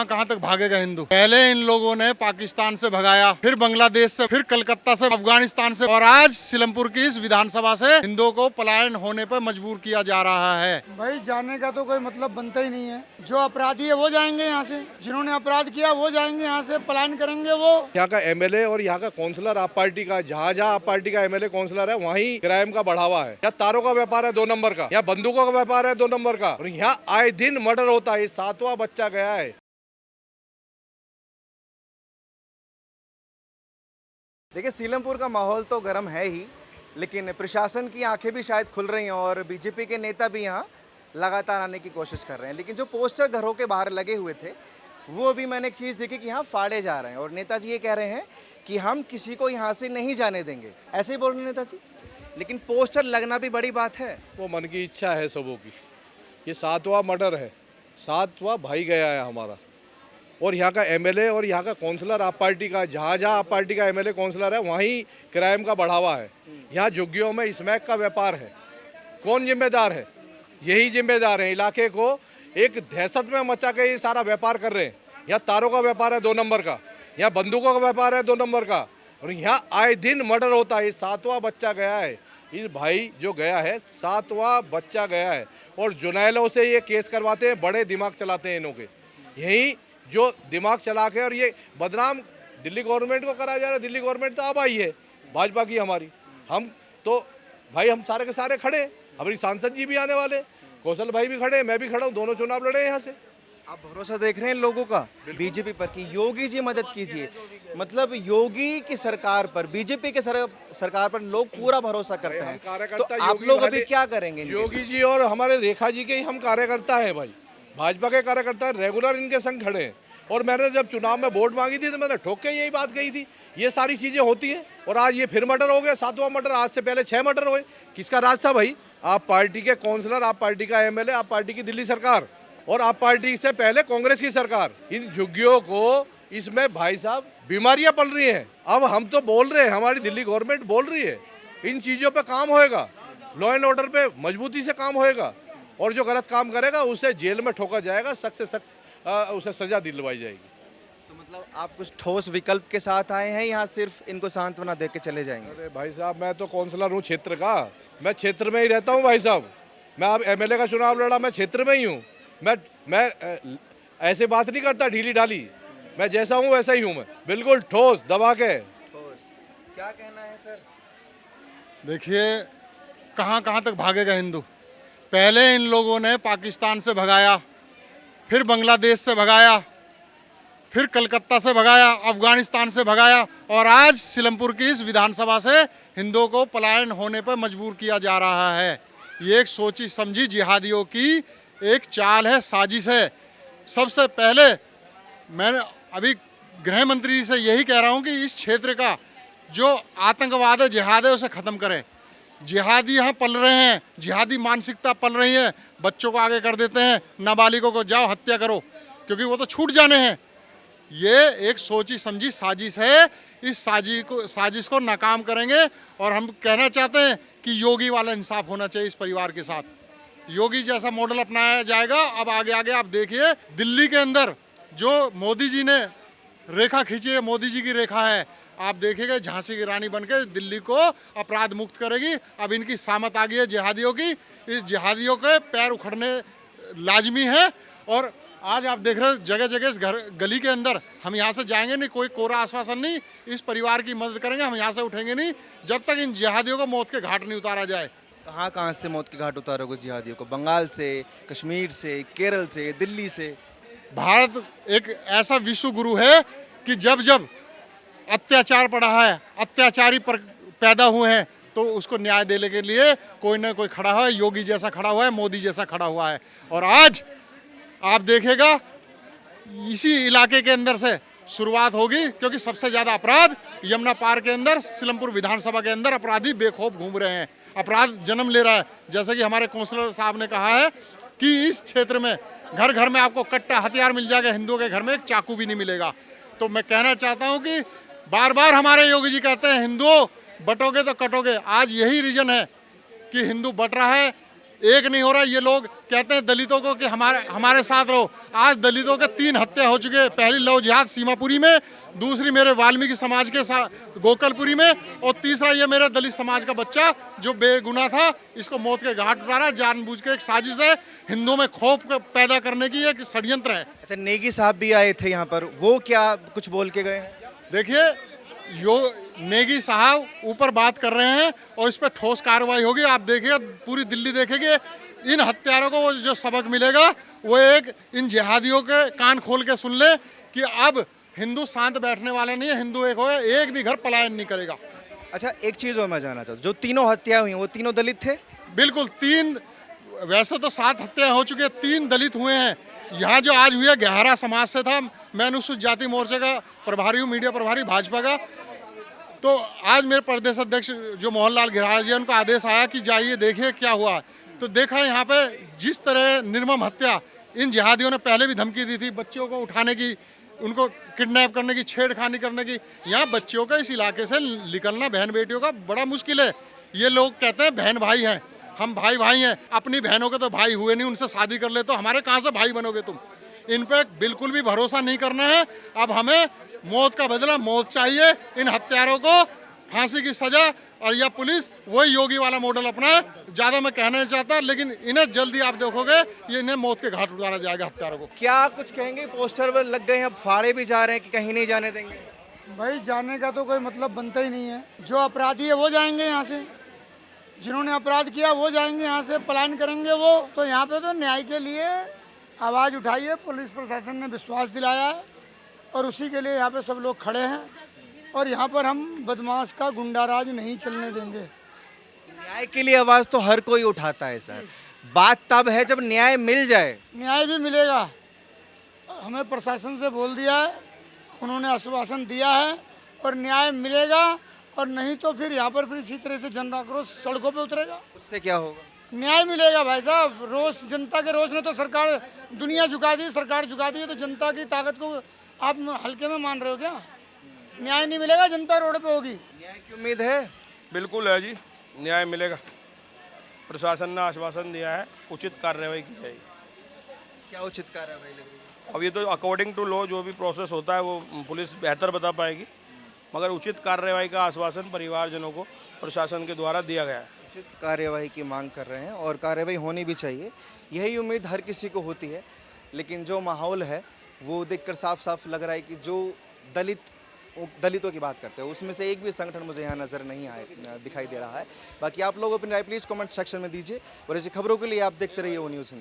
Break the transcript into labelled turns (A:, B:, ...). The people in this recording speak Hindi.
A: कहां तक भागेगा हिंदू। पहले इन लोगों ने पाकिस्तान से भगाया, फिर बांग्लादेश से, फिर कलकत्ता से, अफगानिस्तान से, और आज सीलमपुर की इस विधानसभा से हिंदुओं को पलायन होने पर मजबूर किया जा रहा है।
B: भाई जाने का तो कोई मतलब बनता ही नहीं है। जो अपराधी है वो जाएंगे यहाँ से, जिन्होंने अपराध किया वो जाएंगे यहाँ से, पलायन करेंगे वो।
C: यहाँ का एमएलए और यहाँ का काउंसलर आप पार्टी का, जहाँ जहाँ आप पार्टी का एमएलए काउंसलर है वहीं क्राइम का बढ़ावा है। यहाँ तारों का व्यापार है 2 नंबर का, यहाँ बंदूकों का व्यापार है 2 नंबर का, और यहाँ आए दिन मर्डर होता है। 7वां बच्चा गया है।
D: देखिए, सीलमपुर का माहौल तो गर्म है ही, लेकिन प्रशासन की आंखें भी शायद खुल रही हैं और बीजेपी के नेता भी यहाँ लगातार आने की कोशिश कर रहे हैं। लेकिन जो पोस्टर घरों के बाहर लगे हुए थे वो भी मैंने एक चीज़ देखी कि यहाँ फाड़े जा रहे हैं, और नेताजी ये कह रहे हैं कि हम किसी को यहाँ से नहीं जाने देंगे। ऐसे ही बोल रहे हैं नेताजी, लेकिन पोस्टर लगना भी बड़ी बात है।
C: वो मन की इच्छा है सबों की। ये 7वां मर्डर है, 7वां भाई गया है हमारा। और यहाँ का एमएलए और यहाँ का काउंसलर आप पार्टी का, जहाँ जहाँ आप पार्टी का एमएलए काउंसलर है वहीं क्राइम का बढ़ावा है। यहाँ झुग्गियों में स्मैक का व्यापार है। कौन जिम्मेदार है? यही जिम्मेदार है। इलाके को एक दहशत में मचा के ये सारा व्यापार कर रहे हैं। यहाँ तारों का व्यापार है 2 नंबर का, यहाँ बंदूकों का व्यापार है 2 नंबर का, और यहाँ आए दिन मर्डर होता है। 7वां बच्चा गया है। इस भाई जो गया है 7वां बच्चा गया है। और जुनैलों से ये केस करवाते हैं, बड़े दिमाग चलाते हैं इन्हों के। यही जो दिमाग चला के और ये बदनाम दिल्ली गवर्नमेंट को करा जा रहा है। दिल्ली गवर्नमेंट तो अब आई है भाजपा की हमारी। हम तो भाई हम सारे के सारे खड़े, हमारी सांसद जी भी आने वाले, कौशल भाई भी खड़े, मैं भी खड़ा हूँ, दोनों चुनाव लड़े यहाँ से।
D: आप भरोसा देख रहे हैं लोगों का बीजेपी पर कि योगी जी मदद कीजिए। मतलब योगी की सरकार पर, बीजेपी के सरकार पर लोग पूरा भरोसा करते हैं। तो आप लोग अभी क्या करेंगे?
C: योगी जी और हमारे रेखा जी के ही हम कार्यकर्ता हैं भाई, भाजपा के कार्यकर्ता रेगुलर इनके संग खड़े हैं। और मैंने जब चुनाव में वोट मांगी थी तो मैंने ठोक के यही बात कही थी, ये सारी चीजें होती हैं। और आज ये फिर मर्डर हो गया, 7वां मर्डर। आज से पहले 6 मर्डर हुए। किसका राज था भाई? आप पार्टी के काउंसलर, आप पार्टी का एमएलए, आप पार्टी की दिल्ली सरकार, और आप पार्टी से पहले कांग्रेस की सरकार। इन झुग्गियों को इसमें भाई साहब बीमारियां पल रही हैं। अब हम तो बोल रहे हैं, हमारी दिल्ली गवर्नमेंट बोल रही है, इन चीजों पे काम होएगा, लॉ एंड ऑर्डर पे मजबूती से काम होएगा, और जो गलत काम करेगा उसे जेल में ठोका जाएगा, सख्त से सख्त उसे सजा दिलवाई जाएगी।
D: तो मतलब आप कुछ ठोस विकल्प के साथ आए हैं, यहाँ सिर्फ इनको सांत्वना दे के चले जाएंगे?
C: अरे भाई साहब, मैं तो काउंसलर हूँ क्षेत्र का, मैं क्षेत्र में ही रहता हूँ भाई साहब। मैं अब एमएलए का चुनाव लड़ा, मैं क्षेत्र में ही हूँ। मैं ऐसे बात नहीं करता ढीली ढाली, मैं जैसा हूँ वैसा ही हूँ। मैं बिल्कुल ठोस दबा के।
D: ठोस क्या कहना है सर?
A: देखिए, कहां तक भागेगा हिंदू। पहले इन लोगों ने पाकिस्तान से भगाया, फिर बांग्लादेश से भगाया, फिर कलकत्ता से भगाया, अफगानिस्तान से भगाया, और आज सीलमपुर की इस विधानसभा से हिंदुओं को पलायन होने पर मजबूर किया जा रहा है। ये एक सोची समझी जिहादियों की एक चाल है, साजिश है। सबसे पहले मैं अभी गृह मंत्री से यही कह रहा हूँ कि इस क्षेत्र का जो आतंकवाद है, जिहाद है, उसे ख़त्म करें। जिहादी यहाँ पल रहे हैं, जिहादी मानसिकता पल रही है। बच्चों को आगे कर देते हैं, नाबालिगों को जाओ हत्या करो, क्योंकि वो तो छूट जाने हैं। ये एक सोची समझी साजिश है। इस साजिश को नाकाम करेंगे। और हम कहना चाहते हैं कि योगी वाला इंसाफ होना चाहिए इस परिवार के साथ। योगी जैसा मॉडल अपनाया जाएगा। अब आगे आगे आप देखिए, दिल्ली के अंदर जो मोदी जी ने रेखा खींची है, मोदी जी की रेखा है, आप देखिएगा झांसी की रानी बनके दिल्ली को अपराध मुक्त करेगी। अब इनकी सामत आ गई है जिहादियों की। इस जिहादियों के पैर उखड़ने लाजमी है। और आज आप देख रहे हो जगह जगह इस गली के अंदर, हम यहाँ से जाएंगे नहीं, कोई कोरा आश्वासन नहीं, इस परिवार की मदद करेंगे, हम यहाँ से उठेंगे नहीं जब तक इन जिहादियों को मौत के घाट नहीं उतारा जाए।
D: कहाँ से मौत के घाट उतारोगे जिहादियों को? बंगाल से, कश्मीर से, केरल से, दिल्ली से?
A: भारत एक ऐसा विश्व गुरु है कि जब जब अत्याचार पड़ा है, अत्याचारी पैदा हुए हैं, तो उसको न्याय देने के लिए कोई ना कोई खड़ा हुआ है। योगी जैसा खड़ा हुआ है, मोदी जैसा खड़ा हुआ है। और आज आप देखेगा इसी इलाके के अंदर से शुरुआत होगी, क्योंकि सबसे ज़्यादा अपराध यमुना पार के अंदर, सीलमपुर विधानसभा के अंदर अपराधी बेखौफ घूम रहे हैं। अपराध जन्म ले रहा है। जैसे कि हमारे काउंसलर साहब ने कहा है कि इस क्षेत्र में घर घर में आपको कट्टा हथियार मिल जाएगा, हिंदुओं के घर में एक चाकू भी नहीं मिलेगा। तो मैं कहना चाहता हूँ कि बार बार हमारे योगी जी कहते हैं हिंदुओं बटोगे तो कटोगे। आज यही रीजन है कि हिंदू बट रहा है। एक नहीं हो रहा। ये लोग कहते हैं दलितों को कि हमारे साथ रहो। आज दलितों के 3 हत्या हो चुके हैं। पहली लव जिहाद सीमापुरी में, दूसरी मेरे वाल्मीकि समाज के साथ गोकलपुरी में, और तीसरा ये मेरे दलित समाज का बच्चा जो बेगुनाह था, इसको मौत के घाट उतारा। जानबूझ के एक साजिश है, हिंदुओं में खौफ पैदा करने की एक षड्यंत्र है।
D: अच्छा, नेगी साहब भी आए थे यहाँ पर, वो क्या कुछ बोल के गए हैं?
A: देखिए, यो नेगी साहब ऊपर बात कर रहे हैं और इस पर ठोस कार्रवाई होगी। आप देखिए, पूरी दिल्ली देखेगी। इन हत्यारों को जो सबक मिलेगा वो एक इन जिहादियों के कान खोल के सुन ले कि अब हिंदू शांत बैठने वाले नहीं है। हिंदू एक हो, एक भी घर पलायन नहीं करेगा।
D: अच्छा, एक चीज़ और मैं जानना चाहता हूँ, जो तीनों हत्या हुई वो तीनों दलित थे?
A: बिल्कुल, 3, वैसे तो 7 हत्या हो चुकी है, 3 दलित हुए हैं। यहाँ जो आज हुई है गहरा समाज से था। मैं अनुसूचित जाति मोर्चे का प्रभारी हूँ, मीडिया प्रभारी भाजपा का। तो आज मेरे प्रदेश अध्यक्ष जो मोहन लाल गिराज जी, उनका आदेश आया कि जाइए देखिए क्या हुआ। तो देखा यहाँ पे जिस तरह निर्मम हत्या, इन जिहादियों ने पहले भी धमकी दी थी बच्चियों को उठाने की, उनको किडनैप करने की, छेड़खानी करने की। यहाँ बच्चियों का इस इलाके से निकलना बहन बेटियों का बड़ा मुश्किल है। ये लोग कहते हैं बहन भाई हैं, हम भाई भाई हैं। अपनी बहनों के तो भाई हुए नहीं, उनसे शादी कर ले तो हमारे कहाँ से भाई बनोगे तुम। इन पे बिल्कुल भी भरोसा नहीं करना है। अब हमें मौत का बदला मौत चाहिए। इन हत्यारों को फांसी की सजा, और यह पुलिस वही योगी वाला मॉडल अपनाए। ज़्यादा मैं कहना नहीं चाहता, लेकिन इन्हें जल्दी आप देखोगे ये इन्हें मौत के घाट उतारा जाएगा हत्यारों को।
D: क्या कुछ कहेंगे? पोस्टर लग गए हैं, अब फाड़े भी जा रहे हैं कि कहीं नहीं जाने देंगे।
B: भाई जाने का तो कोई मतलब बनता ही नहीं है। जो अपराधी है वो जाएंगे यहाँ से, जिन्होंने अपराध किया वो जाएंगे यहाँ से, पलायन करेंगे वो। तो यहाँ पे तो न्याय के लिए आवाज़ उठाई है, पुलिस प्रशासन ने विश्वास दिलाया है और उसी के लिए यहाँ पे सब लोग खड़े हैं। और यहाँ पर हम बदमाश का गुंडाराज नहीं चलने देंगे।
D: न्याय के लिए आवाज़ तो हर कोई उठाता है सर, बात तब है जब न्याय मिल जाए।
B: न्याय भी मिलेगा, हमें प्रशासन से बोल दिया है, उन्होंने आश्वासन दिया है और न्याय मिलेगा। और नहीं तो फिर यहाँ पर फिर इसी तरह से जन आक्रोश सड़कों पे उतरेगा।
D: उससे क्या होगा?
B: न्याय मिलेगा भाई साहब। रोष, जनता के रोष ने तो सरकार दुनिया झुका दी, सरकार झुका दी है। तो जनता की ताकत को आप हल्के में मान रहे हो क्या? न्याय नहीं मिलेगा, जनता रोड पे होगी।
D: न्याय की उम्मीद है?
E: बिल्कुल है जी, न्याय मिलेगा। प्रशासन ने आश्वासन दिया है, उचित कार्रवाई की जाएगी।
D: क्या उचित कार्रवाई लग रही है?
E: अब ये तो अकॉर्डिंग टू लॉ जो भी प्रोसेस होता है वो पुलिस बेहतर बता पाएगी, मगर उचित कार्रवाई का आश्वासन परिवारजनों को प्रशासन के द्वारा दिया गया है।
D: उचित कार्रवाई की मांग कर रहे हैं और कार्रवाई होनी भी चाहिए, यही उम्मीद हर किसी को होती है। लेकिन जो माहौल है वो देखकर साफ साफ लग रहा है कि जो दलितों की बात करते हैं उसमें से एक भी संगठन मुझे यहाँ नज़र नहीं दिखाई दे रहा है। बाकी आप लोग अपनी राय प्लीज़ कमेंट सेक्शन में दीजिए और ऐसी खबरों के लिए आप देखते रहिए वो न्यूज़ हिंदी।